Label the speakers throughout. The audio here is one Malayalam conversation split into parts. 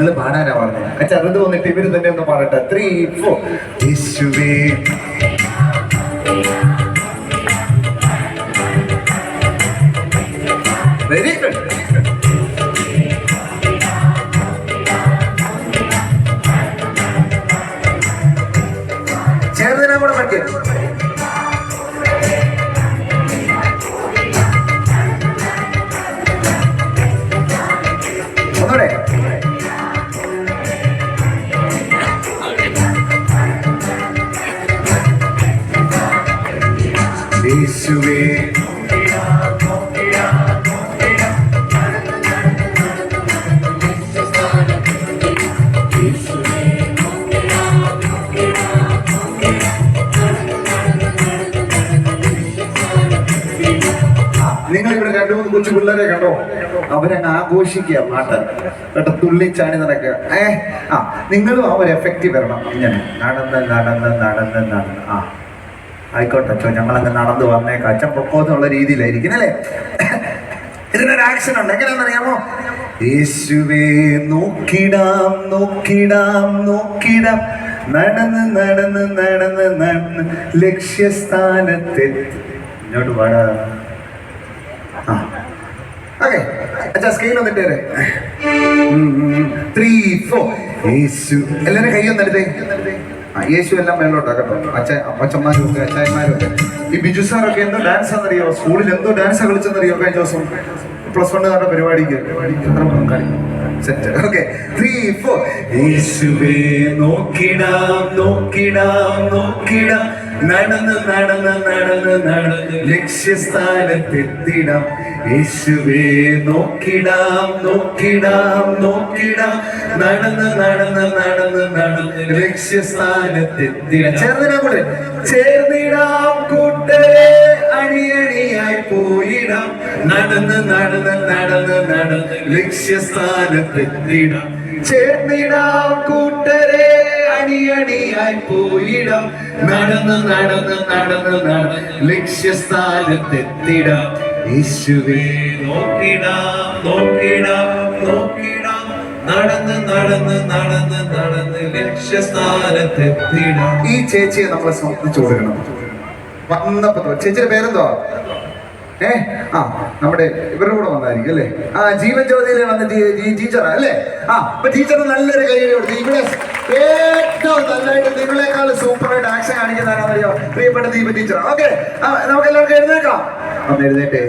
Speaker 1: നിങ്ങൾ പാടാനാ പറഞ്ഞത്. ആ ചെറുത് വന്നിട്ട് ഇവര് തന്നെ ഒന്ന് പാടട്ടെ. 3, 4. യേശുവേ വെരി ഗുഡ്. ചേർന്നിനാ കൂടെ പഠിക്കും. ഒന്നൂടെ. യേശുവേ നിങ്ങളിവിടെ 2-3 കൊച്ചു പിള്ളേരെ കണ്ടോ? അവരങ്ങ് ആഘോഷിക്കുക പാട്ട് കേട്ടോ, തുള്ളിച്ചാണി നടക്കുക. നിങ്ങളും ആ ഒരു എഫക്റ്റ് വരണം. ഇങ്ങനെ നടന്ന് നടന്ന് നടന്ന് നടന്ന് ആയിക്കോട്ടെ അച്ഛോ, ഞങ്ങളങ്ങ് നടന്നു വന്നേക്കാം, അച്ഛൻ പൊക്കോ എന്നുള്ള രീതിയിലായിരിക്കും അല്ലേ. ഇതിനൊരു ആക്ഷൻ ഉണ്ട്. എങ്ങനെയാണെന്നറിയാമോ? യേശുവേ നോക്കിടാം നോക്കിടാം നോക്കിടാം, നടന്ന് നടന്ന് നടന്ന് നടന്ന് ലക്ഷ്യസ്ഥാനത്തെത്തി. ഇങ്ങോട്ട് പാടാ. ഓക്കെ അച്ഛാ, സ്കെയിൽ വന്നിട്ട് 3, 4. യേശു. എല്ലാവരും കൈയൊന്നെടുത്തേ. യേശു എല്ലാം മേലോട്ടാ കേട്ടോ. അച്ഛന്മാരും ഒക്കെ അച്ഛന്മാരും ഒക്കെ. ഈ ബിജു സാറൊക്കെ എന്തോ ഡാൻസ് ആണെന്നറിയോ? സ്കൂളിൽ എന്തോ ഡാൻസ് കളിച്ചെന്നറിയോ? കഴിഞ്ഞ ദിവസം +1 പരിപാടിക്ക് സെറ്റ്. ഓക്കെ 3, 4. യേശുവേ നോക്കിടാം നോക്കിടാം നോക്കിടാം, നടന്ന് നടന്ന് നടന്ന് നടന്ന് ലക്ഷ്യസ്ഥാനത്തെത്തിടാം. യേശുവേ നോക്കിടാം നോക്കിടാം നോക്കിടാം, നടന്ന് നടന്ന് നടന്ന് നടന്ന് ലക്ഷ്യസ്ഥാനത്തെത്തിടാം. ചേർന്നിടാം കൂടെ. ചേർന്നിടാം കൂട്ടരെ അണിയണിയായി പോയിടാം, നടന്ന് നടന്ന് നടന്ന് നടന്ന് ലക്ഷ്യസ്ഥാനത്തെത്തിടാം. ചേർന്നിടാം കൂട്ടരെ അണിയണിയായി പോയിടാം, നടന്ന് നടന്ന് നടന്ന് നടന്ന് ലക്ഷ്യസ്ഥാനത്തെത്തിടാം. യേശുവേ നോക്കിടാം നോക്കിടാം നോക്കിടാം, നടന്ന് നടന്ന് നടന്ന് നടന്ന് ലക്ഷ്യസ്ഥാനത്തെത്തിടാം. ഈ ചേച്ചിയെ നമ്മളെ സംബന്ധിച്ചു കൊടുക്കണം. വന്നപ്പോ ചേച്ചിയുടെ പേരെന്തോ? നമ്മുടെ ഇവരുടെ കൂടെ വന്നായിരിക്കും അല്ലേ? ജീവൻ ജ്യോതിയിൽ വന്ന ടീച്ചറാ അല്ലേ? അപ്പൊ ടീച്ചറിന് നല്ലൊരു കൈ കൊടുത്തു. ഇവിടെ ഏറ്റവും നല്ലതായിട്ട് നിങ്ങളെക്കാൾ സൂപ്പറായിട്ട് ആക്ഷൻ കാണിക്കുന്നതാണെന്നറിയോ? പ്രിയപ്പെട്ട ദീപ ടീച്ചർ. ഓക്കെ, നമുക്ക് എല്ലാവർക്കും എഴുന്നേക്കാം. ഒന്ന് എഴുന്നേറ്റേ.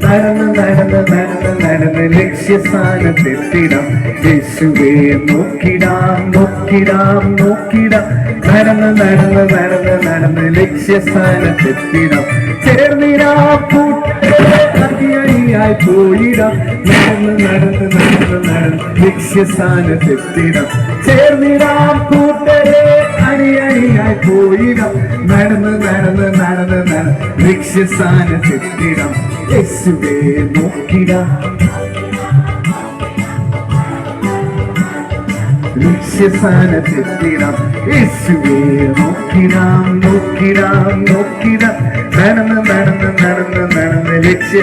Speaker 1: നടന്ന് നടന്ന് നടന്ന് നടന്ന് ലക്ഷ്യസ്ഥാനത്തെത്തിടാം. യേശുവേ നോക്കിടാം നോക്കിടാം നോക്കിടാം, നടന്ന് നടന്ന് നടന്ന് നടന്ന് ലക്ഷ്യസ്ഥാനത്തെത്തിടാം. ചേർന്നിടാം കൂട്ടണിയായി പോയിടാം, നടന്ന് നടന്ന് നടന്ന് നടന്ന് ലക്ഷ്യസ്ഥാനത്തെത്തിടാം. ചേർന്നിടാം കൂട്ടരെ അണിയണിയായി പോയിടാം, നടന്ന് നടന്ന് നടന്ന് നടന്ന് ലക്ഷ്യസ്ഥാനത്തെത്തിടാം. യേശുവേ നോക്കിടാം ലക്ഷ്യസ്ഥാനത്തെത്തിടാം. യേശുവേ നോക്കിടാം നോക്കിടാം നോക്കിടാം, നടന്ന് നടന്ന് നടന്ന് നടന്ന് ലക്ഷ്യ.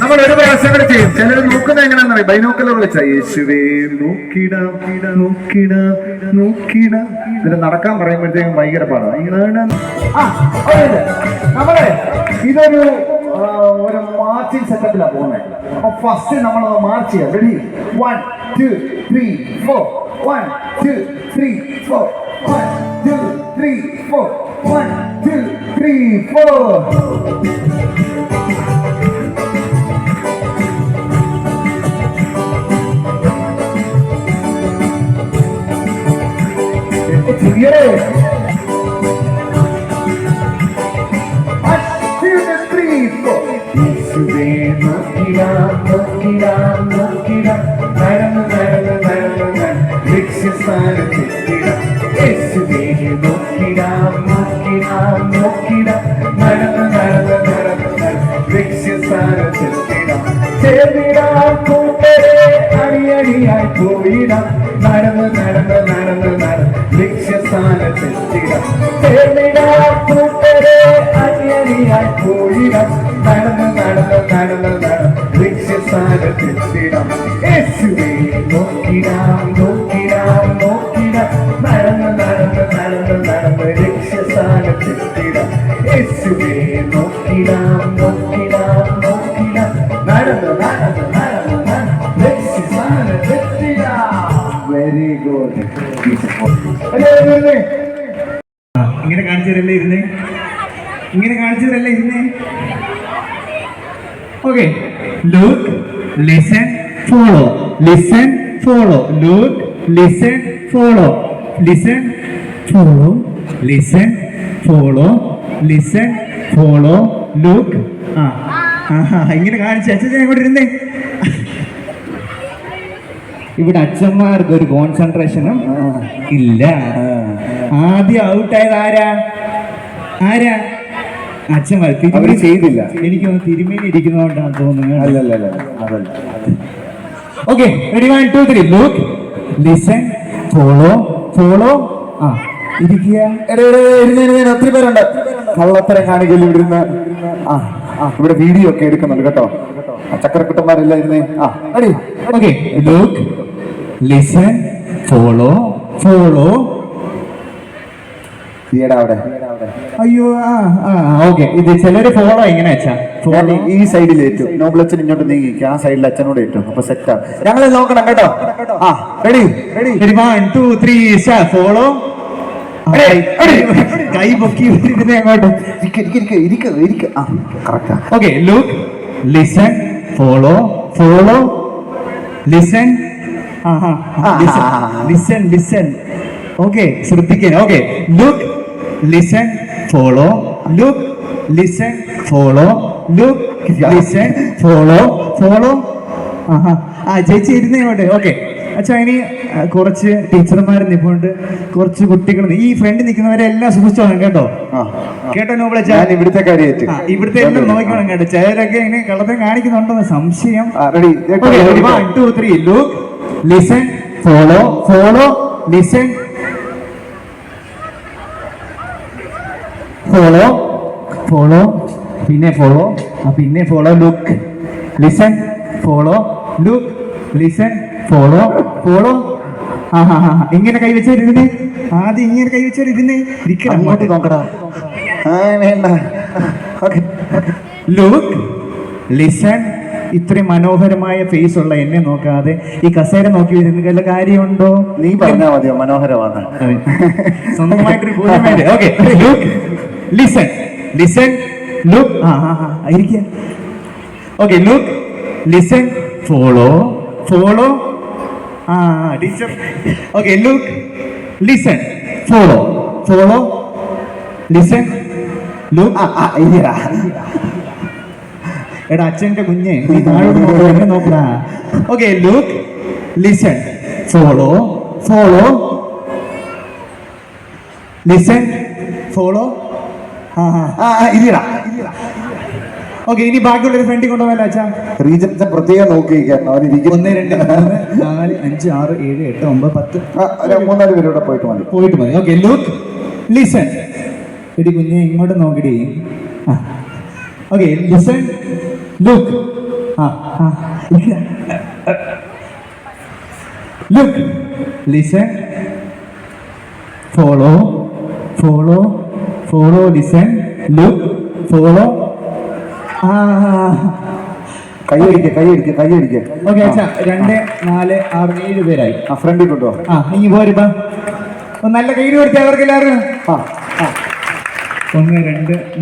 Speaker 1: നമ്മൾ ഒരു പ്രാവശ്യം കൂടെ ചെയ്യും. ചിലർ നോക്കുന്നത് എങ്ങനെയാണെന്നറിയാം? ബൈനോക്കുലർ വെച്ചാ. യേശുവേ നോക്കിടാം നോക്കിടാം നോക്കിടാം. ഇതിന് നടക്കാൻ പറയുമ്പോഴത്തേക്കും ഭയങ്കര പാടാണ്. നമ്മളെ ഇതൊരു മാർച്ചിങ് സെറ്റപ്പിലാണ് പോകുന്നത്. അപ്പൊ ഫസ്റ്റ് നമ്മളത് മാർച്ച് ചെയ്യാം. റെഡി? 1, 2, 3, 4. 1, 2, 3, 4. 1, 2, 3, 4. 1, 2, 3, 4. Yes. 1, 2, 3, 4. യേശുവേ നോക്കിടാം നോക്കിടാം നോക്കിടാം, നടന്ന് നടന്ന് നടന്ന് നടന്ന് ലക്ഷ്യസ്ഥാനത്തെത്തിടാം. യേശുവേ നോക്കിടാം നോക്കിടാം നോക്കിടാം, നടന്ന് നടന്ന് നടന്ന് നടന്ന് ലക്ഷ്യസ്ഥാനത്തെത്തിടാം. ചേർന്നിടാം കൂട്ടരെ അണിയണിയായി പോയിടാം, നടന്ന് നടന്ന് നടന്ന് നടന്ന് ലക്ഷ്യസ്ഥാനത്തെത്തിടാം. ചേർന്നിടാം കൂട്ടരെ അണിയണിയായി പോയിടാം, നടന്ന് നടന്ന് നടന്ന് നടന്ന് ലക്ഷ്യസ്ഥാനത്ത്
Speaker 2: ഗുഡ്. ഇങ്ങനെ കാണിച്ചതല്ലേ ഇരുന്നേ, ഇങ്ങനെ കാണിച്ചതല്ലേ ഇരുന്നേ. Okay, look, listen, follow, listen, follow, look, listen, follow, listen, follow, listen, follow, listen, follow, look. ഇങ്ങനെ കാണിച്ച് അച്ഛൻ ഇങ്ങോട്ട് ഇരുന്നേ. ഇവിടെ അച്ഛന്മാർക്ക് ഒരു കോൺസെൻട്രേഷനും ഇല്ല. ആദ്യം ഔട്ടായത് ആരാ? അച്ഛന്മാർ ചെയ്തില്ല. എനിക്കൊന്ന് തിരുമേനി ഇരിക്കുന്നതുകൊണ്ടാണ് തോന്നുന്നത്. അല്ലല്ല. Okay, ready, 1 2 3. Look, listen, follow, follow. ഇരിക്കുക. ഒത്തിരി പേരുണ്ട് കള്ളത്തരം കാണിക്കല് ഇവിടെ ഇരുന്ന്. ഇവിടെ വീഡിയോ ഒക്കെ എടുക്കുന്നുണ്ട് കേട്ടോ. ചക്കരക്കുട്ടന്മാരെല്ലാം ഇരുന്നേ. Ready. Okay, look, listen, follow, follow. അവിടെ അയ്യോ. ഓക്കെ, ഇത് ചിലര് ഫോളോ എങ്ങനെ വെച്ചാ ഈ സൈഡിൽ ഏറ്റവും നോബിൾ അച്ഛൻ ഇങ്ങോട്ട് നീങ്ങിക്ക, ആ സൈഡിൽ അച്ഛനോട് ഏറ്റവും. അപ്പൊ സെറ്റാ. ഞങ്ങളെ നോക്കണം കേട്ടോ. Ready 1 2 3 follow. കൈ പൊക്കി അങ്ങോട്ട്. Okay, look, listen, follow, follow, listen, listen. Okay, ശ്രദ്ധിക്കാൻ. Okay, look, listen, follow, look, listen, follow, look, listen, follow, follow. ചേച്ചി ഇരുന്നേ അങ്ങോട്ട്. ഓക്കെ അച്ഛാ, ഇനി കുറച്ച് ടീച്ചർമാർ നിൽപ്പുണ്ട്, കുറച്ച് കുട്ടികൾ. ഈ ഫ്രണ്ട് നിൽക്കുന്നവരെ എല്ലാം സൂക്ഷിച്ചോണം കേട്ടോ. കേട്ടോ നോബിളെ, ഇവിടുത്തെ ഇവിടുത്തെ എല്ലാം നോക്കണം കേട്ടോ. ചിലരൊക്കെ ഇങ്ങനെ കള്ളത്തെ കാണിക്കുന്നുണ്ടെന്ന് സംശയം. 1 2 3. Look, listen, follow, follow, listen, follow, follow, പിന്നെ ഫോളോ, പിന്നെ follow, look, listen, follow, look, listen, follow, follow. ഇങ്ങനെ കൈവച്ചിരുന്നേ. ആദ്യം ഇങ്ങനെ കൈവച്ചിരുന്നേ. അങ്ങോട്ട് നോക്കടാ. Look, listen. ഇത്രയും മനോഹരമായ ഫേസ് ഉള്ള എന്നെ നോക്കാതെ ഈ കസേര നോക്കി വരുന്ന വല്ല കാര്യമുണ്ടോ? നീ പറഞ്ഞാൽ മതിയോ മനോഹരമാണ്? സ്വന്തമായിട്ടൊരു പൂജ. Okay, look, listen, listen, look. ഇരിക്കുക. Okay, look, listen, follow, follow. Teacher. Okay, look, listen, follow, follow, listen, look. എടാ അച്ഛൻ്റെ കുഞ്ഞെ, നീ താഴോട്ട് നോക്കൂ, എന്നെ നോക്കടാ. Okay, look, listen, follow, follow, listen, follow. ഇല്ലടാ. ഓക്കെ, ഇനി ബാക്കിയുള്ളൊരു ഫ്രണ്ടിൽ കൊണ്ടുപോകല്ല അച്ഛാ. റീജൻ പ്രത്യേകം നോക്കിയിരിക്കാൻ 1 2 3 4 5 6 7 8 9 10 3-4 പേരോടെ പോയിട്ട് മതി. Okay, look, listen. എടി കുഞ്ഞെ ഇങ്ങോട്ട് നോക്കിടി. Okay, listen, look. Look, listen, follow, follow, follow, listen, look, follow. കൈയടിക്ക. ഓക്കെ അച്ഛാ, 2 4 6 7 പേരായി. ഫ്രണ്ടിൽ കൊണ്ടോ. ഇനി പോരുമ്പോ നല്ല കൈ കൊടുത്തേ അവർക്ക് എല്ലാവർക്കും. 1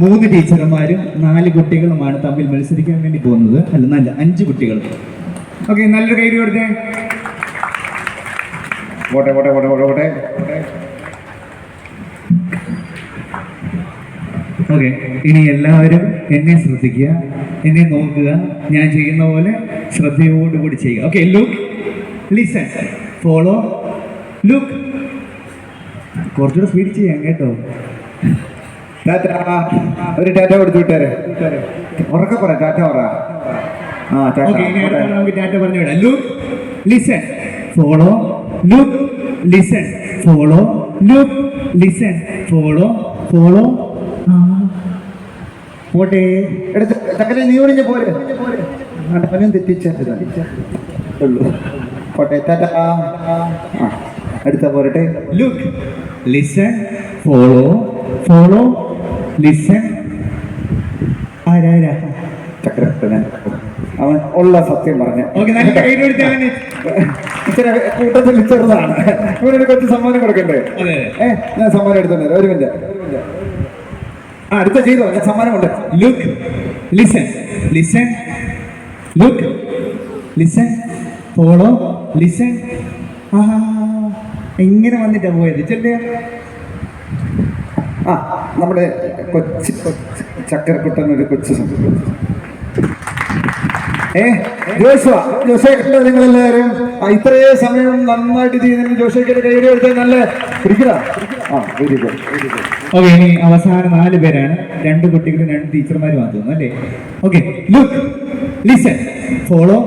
Speaker 2: 2 3 ടീച്ചർമാരും 4 കുട്ടികളുമാണ് തമ്മിൽ മത്സരിക്കാൻ വേണ്ടി പോകുന്നത്. അല്ല, നല്ല 5 കുട്ടികൾ. ഓക്കെ, നല്ലൊരു കൈ കൊടുത്തേ. പോട്ടെ. ഓക്കെ, ഇനി എല്ലാവരും എന്നെ ശ്രദ്ധിക്കുക, എന്നെ നോക്കുക. ഞാൻ ചെയ്യുന്ന പോലെ ശ്രദ്ധയോടുകൂടി ചെയ്യുക. Okay, look, listen, follow, look. കുറച്ചുകൂടെ സ്പീഡ് ചെയ്യാം കേട്ടോ. ഒരു ടാറ്റ കൊടുത്തു വിട്ടാരെ. ഉറക്കെ പറ, ടാറ്റ പറ. നമുക്ക് ടാറ്റ പറഞ്ഞു വിടാം. Look, listen, follow, look, listen, follow, look, listen, follow, follow. പോട്ടെ. ചക്കര നീ ഒഴിഞ്ഞ പോരെ. തെറ്റിച്ചുള്ളൂ. പോട്ടെ, ടാറ്റ. അടുത്ത പോരട്ടെ. Look, listen, follow, follow, listen. ചക്ര അവൻ ഉള്ള സത്യം പറഞ്ഞ. ഓക്കെ, നല്ല കൈ
Speaker 1: ഇച്ചിരി കൂട്ടത്തിൽ ചെറുതാണ്. ഇവനൊരു കൊച്ചു സമ്മാനം കൊടുക്കണ്ടേ?
Speaker 2: അതെ.
Speaker 1: ഞാൻ സമ്മാനം എടുത്തോണ്ട് ഒരു മിനിറ്റ്. അടുത്ത ചെയ്തോ, ഞാൻ സമ്മാനമുണ്ട്.
Speaker 2: Look, listen, listen, look, listen, follow, listen. എങ്ങനെ വന്നിട്ടാ പോയത്? ചെല്ലേ.
Speaker 1: നമ്മുടെ കൊച്ചു ചക്കരക്കുട്ടൻ ഒരു കൊച്ചു ജോഷ കണ്ടോ നിങ്ങളെല്ലാവരും? ഇത്രയേ സമയം നന്നായിട്ട് ചെയ്യുന്നതിന് ജോഷയ്ക്ക് കൈയ്യടി എടുത്താൽ നല്ല പിടിക്കടാ. Very good.
Speaker 2: ഓക്കെ, ഇനി അവസാന 4 പേരാണ്. 2 കുട്ടികളും 2 ടീച്ചർമാരും ആണെന്ന് തോന്നുന്നു അല്ലേ? Okay, look, listen, follow.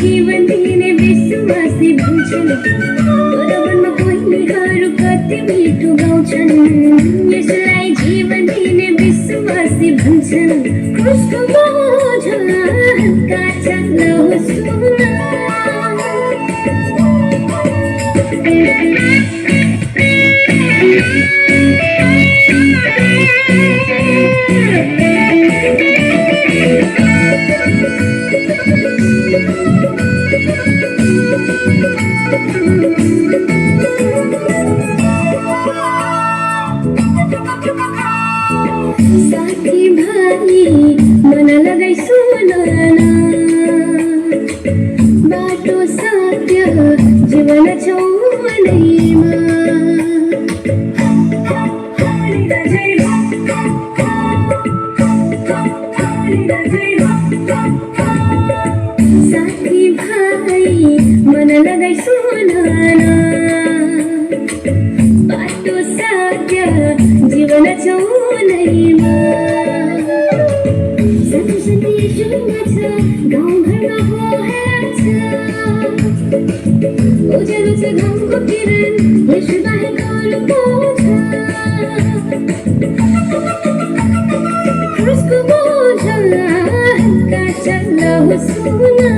Speaker 3: जीवन दीने विश्वासी भूषण बरोबर कोई हारू कति मीठो गाउँछन् यसलाई जीवन दिने विश्वासी भन्छन् खुसको बोझ काचा नहोस् साथी भाइ मन लगाई सुनना बाटो सत्य जीवन चौनैमा साथी भाइ मन लगाई सुनना बाटो सत्य जीवन चौनैमा गाउँघरमा होहेछ उज्यालो छ घामको किरण यसो बाहेक अरू पो छ खुसको बोझ काचा नहोस् सुना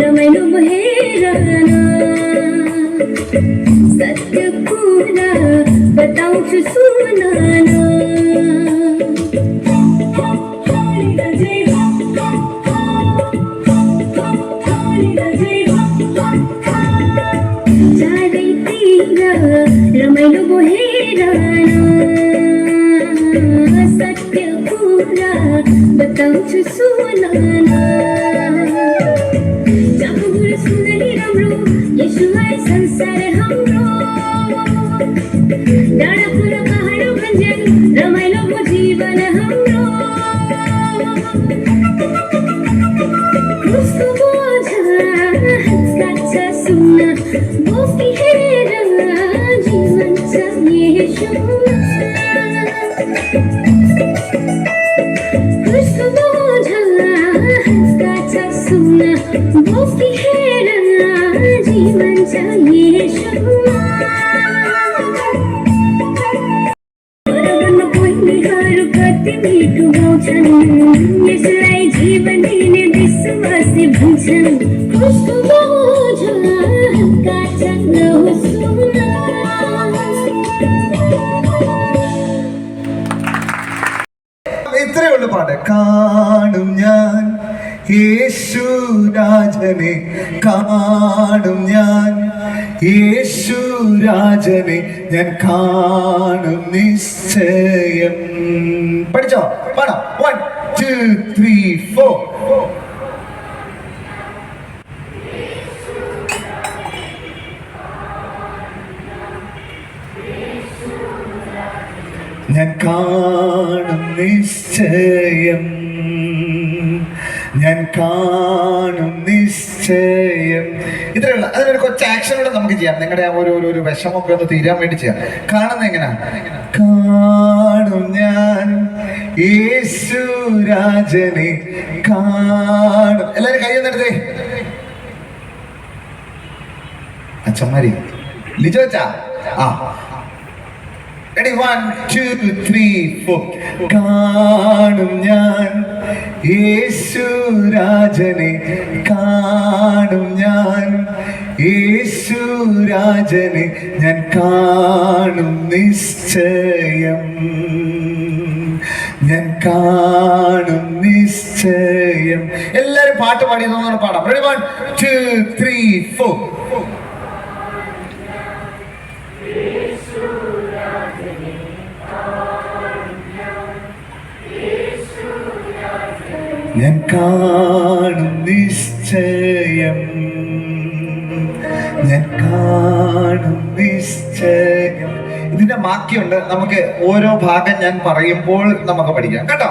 Speaker 3: रमाइलो भएर सत्य कुरा बताउँछु सुन चारैतिर रमाइलो भएर सत्य कुरा बताउँछु सुन संसार हाम्रो डाँडा खोला पहाड भञ्ज्याङ रमाइलो को जीवन हाम्रो खुसको बोझ काचा सुन्न बोकिएर जीवन छ यसोमा खुसको बोझ काचा सुन्न बोकिएर जीवन छ यसोमा बरोबर कोहीहरू कति मिठो गाउँछन् यसलाई जीवन दिने विश्वासी भन्छन् खुसको बोझ काचा नहोस् सुना
Speaker 1: ഇത്രയേ ഉള്ളൂ പാട്ട്. കാണും ഞാൻ യേശുരാജനെ, കാണും ഞാൻ യേശുരാജനെ, ഞാൻ കാണും നിശ്ചയം. പഠിച്ചോ? പാടാം. 1 2 3 4. ഞാൻ കാണും നിശ്ചയം, ഞാൻ കാണും നിശ്ചയം. ഇത്രയുള്ള അതിനൊരു കൊച്ചു ആക്ഷനോടെ നമുക്ക് ചെയ്യാം. നിങ്ങളുടെ ആ ഒരു വിഷമൊക്കെ ഒന്ന് തീരാൻ വേണ്ടി ചെയ്യാം. കാണുന്ന എങ്ങനെയാ? കാണും ഞാൻ യേശുരാജനെ കാണും. എല്ലാരും കൈയൊന്നെടുത്തേ. അച്ഛന്മാരി ലിജോച്ചാ ആ ready 1 2 3 4 കാണും ഞാൻ യേശുരാജനെ, കാണും ഞാൻ യേശുരാജനെ, ഞാൻ കാണും നിശ്ചയം, ഞാൻ കാണും നിശ്ചയം. എല്ലാരും പാട്ട് പാടി ഒന്നുകൂടെ പാടാം. ready 1 2 3 4 ഞാൻ കാണും നിശ്ചയം, ഞാൻ കാണും നിശ്ചയം. ഇതിന്റെ ബാക്കിയുണ്ട്. നമുക്ക് ഓരോ ഭാഗം ഞാൻ പറയുമ്പോൾ നമുക്ക് പഠിക്കാം കേട്ടോ.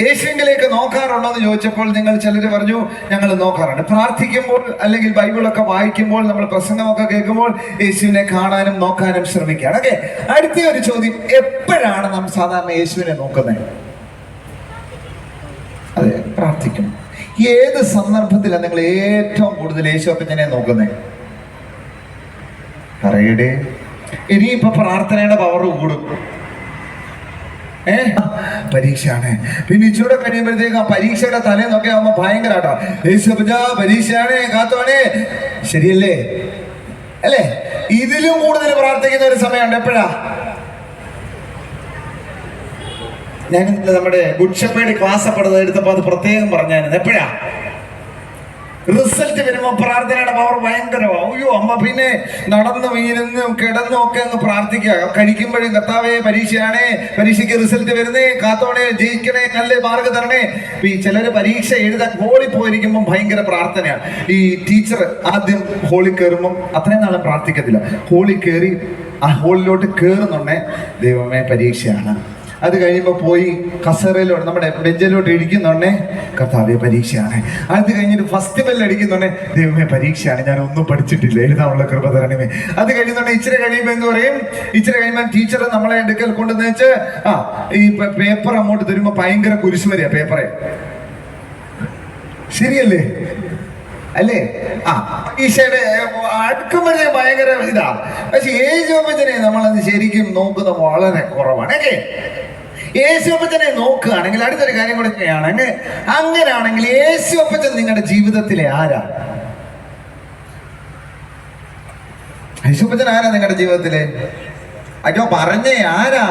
Speaker 1: യേശുവിലേക്ക് നോക്കാറുണ്ടോ എന്ന് ചോദിച്ചപ്പോൾ നിങ്ങൾ ചിലർ പറഞ്ഞു ഞങ്ങൾ നോക്കാറുണ്ട്. പ്രാർത്ഥിക്കുമ്പോൾ അല്ലെങ്കിൽ ബൈബിളൊക്കെ വായിക്കുമ്പോൾ നമ്മൾ പ്രസംഗമൊക്കെ കേൾക്കുമ്പോൾ യേശുവിനെ കാണാനും നോക്കാനും ശ്രമിക്കുകയാണ്. ഓക്കെ, അടുത്ത ഒരു ചോദ്യം, എപ്പോഴാണ് നാം സാധാരണ യേശുവിനെ നോക്കുന്നത്? അതെ, പ്രാർത്ഥിക്കും. ഏത് സന്ദർഭത്തിലാണ് നിങ്ങൾ ഏറ്റവും കൂടുതൽ യേശുവിനെ നോക്കുന്നത്? പറയടേ. ഇനിയിപ്പൊ പ്രാർത്ഥനയുടെ പവർ കൂടും. പരീക്ഷയാണ്. പിന്നെ ഇച്ചിലൂടെ കഴിയുമ്പോഴത്തേക്ക് ആ പരീക്ഷയുടെ തലേന്നൊക്കെ ആവുമ്പോ ഭയങ്കരാട്ടോ. പരീക്ഷയാണ്, കാത്തോണേ. ശരിയല്ലേ? അല്ലേ? ഇതിലും കൂടുതൽ പ്രാർത്ഥിക്കുന്ന ഒരു സമയമുണ്ട്. എപ്പോഴാ? ഞാൻ നമ്മുടെ ഗുഡ് ഷെപ്പേർഡ് ക്ലാസ് അപ്പെടുന്നത് എടുത്തപ്പോ അത് പ്രത്യേകം പറഞ്ഞായിരുന്നു. എപ്പോഴാ? റിസൾട്ട് വരുമ്പോ പ്രാർത്ഥനയുടെ പവർ ഭയങ്കരമാ. അയ്യോ അമ്മ പിന്നെ നടന്നു വീരുന്നും കിടന്നും ഒക്കെ അങ്ങ് പ്രാർത്ഥിക്കുക. കഴിക്കുമ്പോഴും കർത്താവേ പരീക്ഷയാണേ, പരീക്ഷയ്ക്ക് റിസൾട്ട് വരുന്നേ, കാത്തോണേ, ജയിക്കണേ, നല്ല മാർക്ക് തരണേ. ഈ ചിലര് പരീക്ഷ എഴുതാൻ ഹോളിൽ പോയിരിക്കുമ്പോൾ ഭയങ്കര പ്രാർത്ഥനയാണ്. ഈ ടീച്ചർ ആദ്യം ഹോളിൽ കയറുമ്പം അത്രയും നാളും പ്രാർത്ഥിക്കത്തില്ല. ഹോളിൽ കയറി ആ ഹോളിലോട്ട് കയറുന്നുണ്ടേ, ദൈവമേ പരീക്ഷയാണ്. അത് കഴിയുമ്പോൾ പോയി കസേരയിലോട്ട് നമ്മുടെ ബെഞ്ചിലോട്ട് ഇരിക്കുന്നുണ്ടേ, കർത്താവേ പരീക്ഷയാണ്. അത് കഴിഞ്ഞിട്ട് ഫസ്റ്റ് ബെല്ല് അടിക്കുന്നുണ്ടേ, ദൈവമേ പരീക്ഷയാണ്, ഞാൻ ഒന്നും പഠിച്ചിട്ടില്ല, എഴുതാനുള്ള കൃപ തരണമേ. അത് കഴിയുന്നുണ്ടെ ഇച്ചിരി കഴിയുമ്പോൾ എന്ത് പറയും? ഇച്ചിരി കഴിയുമ്പോൾ ടീച്ചർ നമ്മളെ എടുക്കൽ കൊണ്ടുവന്ന് വെച്ച് ഈ പേപ്പർ അങ്ങോട്ട് തരുമ്പോ ഭയങ്കര കുരിശുമരിയാ പേപ്പറെ. ശരിയല്ലേ? അല്ലേ? ഈശോയുടെ അടുക്കുമ്പോഴേ ഭയങ്കര ഇതാ. പക്ഷെ യേശുവപ്പച്ചനെ നമ്മളത് ശരിക്കും നോക്കുന്നത് വളരെ കുറവാണ്. അല്ലേ? യേശുവപ്പച്ചനെ നോക്കുകയാണെങ്കിൽ അടുത്തൊരു കാര്യം കൂടെ ചെയ്യുകയാണെങ്കിൽ, അങ്ങനെയാണെങ്കിൽ യേശുവപ്പച്ചൻ നിങ്ങളുടെ ജീവിതത്തിലെ ആരാ? യേശുവപ്പച്ചൻ ആരാ നിങ്ങളുടെ ജീവിതത്തിലെ? അയ്യോ പറഞ്ഞേ, ആരാ?